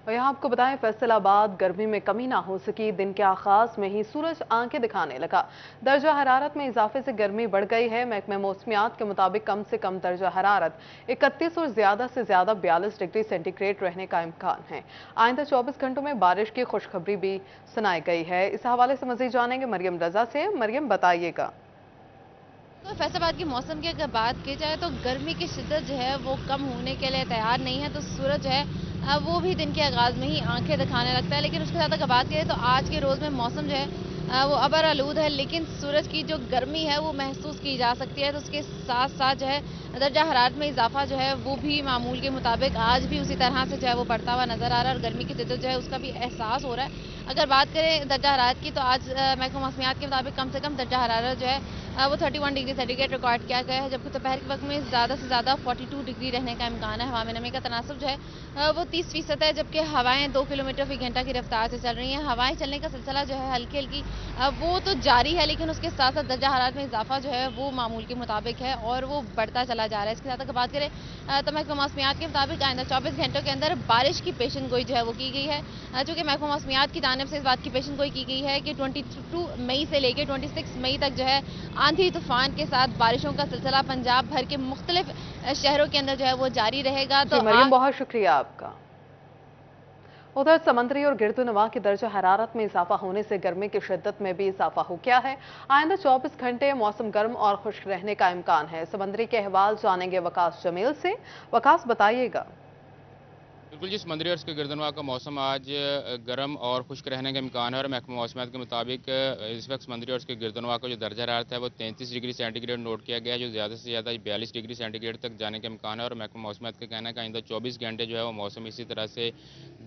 और यहाँ आपको बताएं, फैसलाबाद गर्मी में कमी ना हो सकी। दिन के आगाज में ही सूरज आंखें दिखाने लगा। दर्जा हरारत में इजाफे से गर्मी बढ़ गई है। महकमे मौसमियात के मुताबिक कम से कम दर्जा हरारत 31 और ज्यादा से ज्यादा 42 डिग्री सेंटीग्रेड रहने का इम्कान है। आइंदा 24 घंटों में बारिश की खुशखबरी भी सुनाई गई है। इस हवाले से मजीद जानेंगे मरियम रजा से। मरियम, बताइएगा। तो फैसलाबाद के मौसम की अगर बात की जाए तो गर्मी की शिद्दत जो है वो कम होने के लिए तैयार नहीं है। तो सूरज जो है वो भी दिन के आगाज़ में ही आंखें दिखाने लगता है। लेकिन उसके साथ अगर बात करें तो आज के रोज़ में मौसम जो है वो अबर आलूद है, लेकिन सूरज की जो गर्मी है वो महसूस की जा सकती है। तो उसके साथ साथ जो है दर्जा हरारत में इजाफा जो है वो भी मामूल के मुताबिक आज भी उसी तरह से जो है वो बढ़ता हुआ नज़र आ रहा है और गर्मी की शिद्दत जो है उसका भी एहसास हो रहा है। अगर बात करें दर्जा हरारत की तो आज महकमा मौसमियात के मुताबिक कम से कम दर्जा हरारत जो है वो 31 डिग्री सेंटीग्रेड रिकॉर्ड किया गया है, जबकि दोपहर के वक्त में ज़्यादा से ज़्यादा 42 डिग्री रहने का इम्कान है। हवा में नमी का तनासब जो है वो 30% है, जबकि हवाएं 2 किलोमीटर फी घंटा की रफ्तार से चल रही हैं। हवाएं चलने का सिलसिला जो है हल्की हल्की वो तो जारी है, लेकिन उसके साथ साथ दर्जा हरारत में इजाफा जो है वो मामूल के मुताबिक है और वो बढ़ता चला जा रहा है। इसके साथ अगर बात करें तो महकमा मौसमियात के मुताबिक आइंदा 24 घंटों के अंदर बारिश की पेशन गोई जो है वो की गई है। चूँकि महकमा मौसमियात की जानिब से इस बात की पेशन गोई की गई है कि 22 मई से लेकर 26 मई तक जो है आंधी तूफान के साथ बारिशों का सिलसिला पंजाब भर के मुख्तलिफ शहरों के अंदर जो है वो जारी रहेगा। जी मरियम, बहुत शुक्रिया आपका। उधर समंदरी और गिरदुनवा की दर्जा हरारत में इजाफा होने से गर्मी की शिद्दत में भी इजाफा हो गया है। आइंदा 24 घंटे मौसम गर्म और खुश्क रहने का इम्कान है। समंदरी के अहवाल जानेंगे वकास जमील से। वकास, बताइएगा। बिल्कुल जी, समंदरी और इसके गिरदनवा का मौसम आज गर्म और खुश्क रहने का इम्कान है और महकमा मौसमियात के मुताबिक इस वक्त समंदरी और इसके गिरदनवा का जो दर्जा हरारत है वो 33 डिग्री सेंटीग्रेड नोट किया गया है, जो ज़्यादा से ज़्यादा 42 डिग्री सेंटीग्रेड तक जाने का इम्कान है। और महकमा मौसमियात का कहना है कि आइंदा 24 घंटे जो है वो मौसम इसी तरह से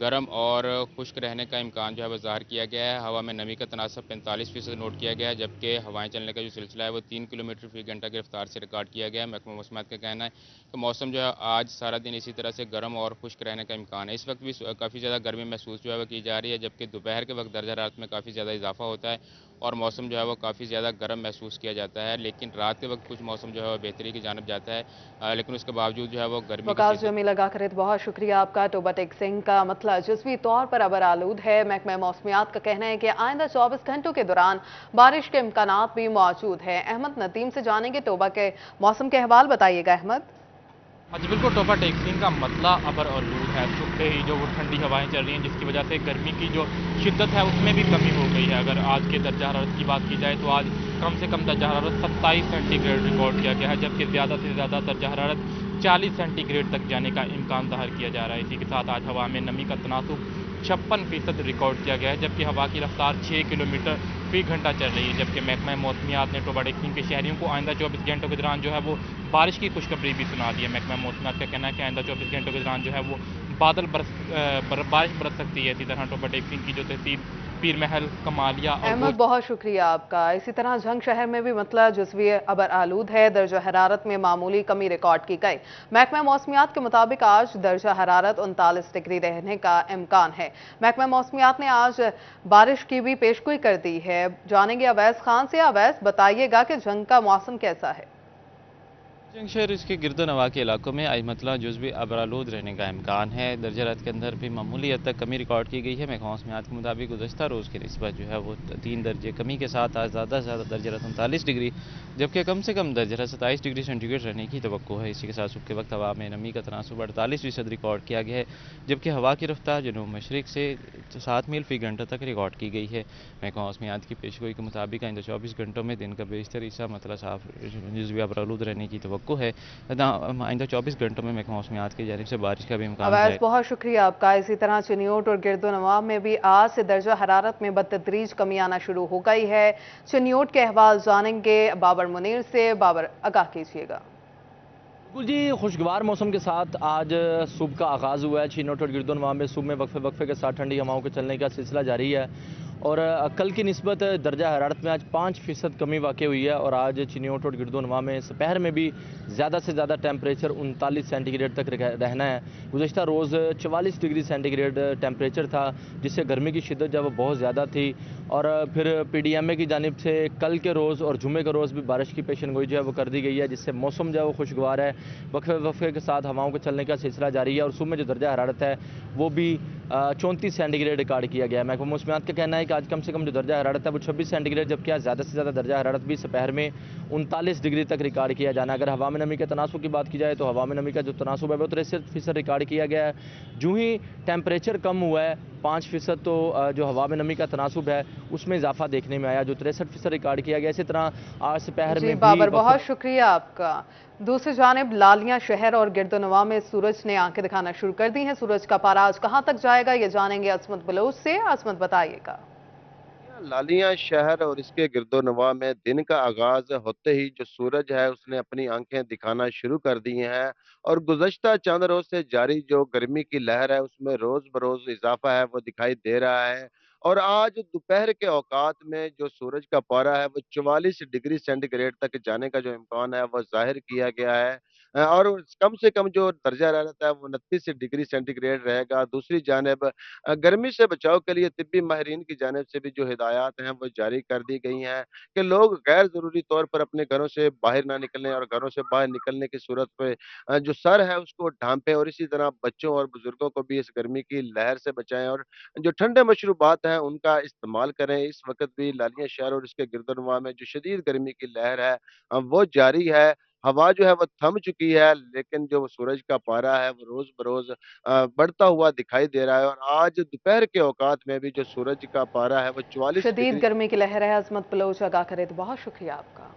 गर्म और खुश्क रहने का इम्कान जो है वो ज़ाहिर किया गया है। हवा में नमी का तनासब 45% नोट किया गया है, जबकि हवाएं चलने का जो सिलसिला है वो 3 किलोमीटर फी घंटा की रफ्तार से रिकॉर्ड किया गया है। महकमा मौसमियात का कहना है कि मौसम जो है आज सारा दिन इसी तरह से गर्म और खुश्क रहने का इम्कान है। इस वक्त भी काफ़ी ज़्यादा गर्मी महसूस जो है वो की जा रही है, जबकि दोपहर के वक्त दर्जा हरारत में काफ़ी ज़्यादा इजाफा होता है और मौसम जो है वो काफ़ी ज़्यादा गर्म महसूस किया जाता है। लेकिन रात के वक्त कुछ मौसम जो है वो बेहतरी की जानब जाता है, लेकिन उसके बावजूद जो है वो गर्मी की वकास शिद्दत। जमी लगा करे तो बहुत शुक्रिया आपका। टोबा टेक सिंह का मतलब जज्वी तौर पर अबर आलूद है। महकमा मौसमियात का कहना है कि आइंदा 24 घंटों के दौरान बारिश के इम्कानात भी मौजूद है। अहमद नदीम से जानेंगे टोबा के मौसम के अहवाल। बताइएगा अहमद। हाँ जी बिल्कुल, टोबा टेक्सिंग का मतला अबर आलूद है। सुबह ही जो वो ठंडी हवाएं चल रही हैं, जिसकी वजह से गर्मी की जो शिद्दत है उसमें भी कमी हो गई है। अगर आज के दर्जा हरारत की बात की जाए तो आज कम से कम दर्जा हरारत 27 सेंटीग्रेड रिकॉर्ड किया गया है, जबकि ज़्यादा से ज़्यादा दर्जा हरारत 40 सेंटीग्रेड तक जाने का इम्कान ज़ाहिर किया जा रहा है। इसी के साथ आज हवा में नमी का तनासुब 56% रिकॉर्ड किया गया है, जबकि हवा की रफ्तार 6 किलोमीटर फी घंटा चल रही है। जबकि महकमा मौसमियात ने टोबा टेक्सिंग के शहरियों को आइंदा 24 घंटों के दौरान जो है वो बारिश की खुशखबरी भी सुना दी है। महकमा मौसमियात का कहना है कि आइंदा 24 घंटों के दौरान जो है वो बारिश बरस सकती है। इसी तरह टोबा टेक्सिंग की जो तहसील पीर महल, कमालिया और अहमद, बहुत शुक्रिया आपका। इसी तरह झंग शहर में भी मतलब जज्वी अबर आलूद है। दर्जा हरारत में मामूली कमी रिकॉर्ड की गई। महकमा मौसमियात के मुताबिक आज दर्जा हरारत 39 डिग्री रहने का इम्कान है। महकमा मौसमियात ने आज बारिश की भी पेशगोई कर दी है। जानेंगे अवैस खान से। अवैस, बताइएगा कि झंग का मौसम कैसा है। जंग शहर इसके गिरदनवा के इलाकों में आज मतला जुज़वी अबरालूद रहने का इम्कान है। दर्जा हरारत के अंदर भी मामूली हद तक कमी रिकॉर्ड की गई है। महकमा मौसमियात के मुताबिक गुज़श्ता रोज़ की निस्बत जो है वो 3 दर्जे कमी के साथ आज ज़्यादा से ज़्यादा दर्जा हरारत 39 डिग्री, जबकि कम से कम दर्जा हरारत 27 डिग्री सेंटीग्रेड रहने की तवक्को है। इसी के साथ सुबह के वक्त हवा में नमी का तनासुब 48% रिकॉर्ड किया गया है, जबकि हवा की रफ्तार जनूब मशरिक से 7 मील फी घंटा तक रिकॉर्ड की गई है। महकमा मौसमियात की पेशगोई के मुताबिक आइंदा 24 घंटों में दिन का बेशतर हिस्सा मतलब साफ जुज़वी अबरालूद रहने की तवक्को है। आइंदा 24 घंटों में महकमा मौसमियात की जानिब से बारिश का भी इम्कान अवैस, है। बहुत शुक्रिया आपका। इसी तरह चिन्योट और गिरदोनवा में भी आज से दर्जा हरारत में बतदरीज कमी आना शुरू हो गई है। चिन्योट के अहवाल जानेंगे बाबर मुनीर से। बाबर, आगाह कीजिएगा। बिल्कुल जी, खुशगवार मौसम के साथ आज सुबह का आगाज़ हुआ है। चिन्योट और गिरदोनवा में सुबह में वक्फे वक्फे के साथ ठंडी हवाओं के चलने का सिलसिला जारी है और कल की निस्बत दर्जा हरारत में आज 5% कमी वाक़ हुई है और आज चिन्योट और गिरदोनवा में दोपहर में भी ज़्यादा से ज़्यादा टेम्परेचर 39 सेंटीग्रेड तक रहना है। गुज़श्ता रोज़ 44 डिग्री सेंटीग्रेड टेम्परेचर था, जिससे गर्मी की शिद्दत जब वो बहुत ज़्यादा थी। और फिर PDMA की जानिब से कल के रोज़ और जुमे के रोज़ भी बारिश की पेशन गोई जो है वो कर दी गई है, जिससे मौसम जो है वो खुशगवार है। वक्फे वक्फे के साथ हवाओं के चलने का सिलसिला जारी है और सुबह में जो दर्जा हरारत है वो भी 34 सेंटीग्रेड रिकॉर्ड किया गया है। महकमा मौसमियात का कहना है कि आज कम से कम जो दर्जा हरारत है वो 26 सेंटीग्रेड, जबकि आज ज़्यादा से ज़्यादा दर्जा हरारत भी दोपहर में 39 डिग्री तक रिकॉर्ड किया जाना। अगर हवा में नमी के तनासुब की बात की जाए तो हवा में नमी का जो तनासुब है वो 63% रिकॉर्ड किया गया है। जो ही टेम्परेचर कम हुआ है 5%, तो जो हवा में नमी का तनासुब है उसमें इजाफा देखने में आया, जो 63% रिकॉर्ड किया गया। इसी तरह आज दोपहर जी में बाबर, भी बहुत शुक्रिया आपका। दूसरी जानिब लालिया शहर और गिरदोनवा में सूरज ने आंखें दिखाना शुरू कर दी हैं। सूरज का पारा आज कहां तक जाएगा ये जानेंगे असमत बलोच से। असमत बताइएगा। लालिया शहर और इसके गिरदोनवा में दिन का आगाज होते ही जो सूरज है उसने अपनी आंखें दिखाना शुरू कर दी हैं, और गुज़श्ता चंद रोज से जारी जो गर्मी की लहर है उसमें रोज बरोज इजाफा है वो दिखाई दे रहा है। और आज दोपहर के औकात में जो सूरज का पारा है वो 44 डिग्री सेंटीग्रेड तक जाने का जो इम्कान है वो जाहिर किया गया है। और कम से कम जो दर्जा हरारत है वो 29 डिग्री सेंटीग्रेड रहेगा। दूसरी जानिब गर्मी से बचाव के लिए तिब्बी माहिरीन की जानिब से भी जो हिदायत हैं वो जारी कर दी गई हैं कि लोग गैर ज़रूरी तौर पर अपने घरों से बाहर ना निकलें, और घरों से बाहर निकलने की सूरत में जो सर है उसको ढांपें, और इसी तरह बच्चों और बुजुर्गों को भी इस गर्मी की लहर से बचाएं, और जो ठंडे मशरूबात हैं उनका इस्तेमाल करें। इस वक्त भी लालिया शहर और इसके गिरदोनवा में जो शदीद गर्मी की लहर है वो जारी है। हवा जो है वो थम चुकी है, लेकिन जो सूरज का पारा है वो रोज बरोज बढ़ता हुआ दिखाई दे रहा है। और आज दोपहर के औकात में भी जो सूरज का पारा है वो 44 शदीद डिग्री गर्मी की लहर है। असमत बलोच आगाह करे तो बहुत शुक्रिया आपका।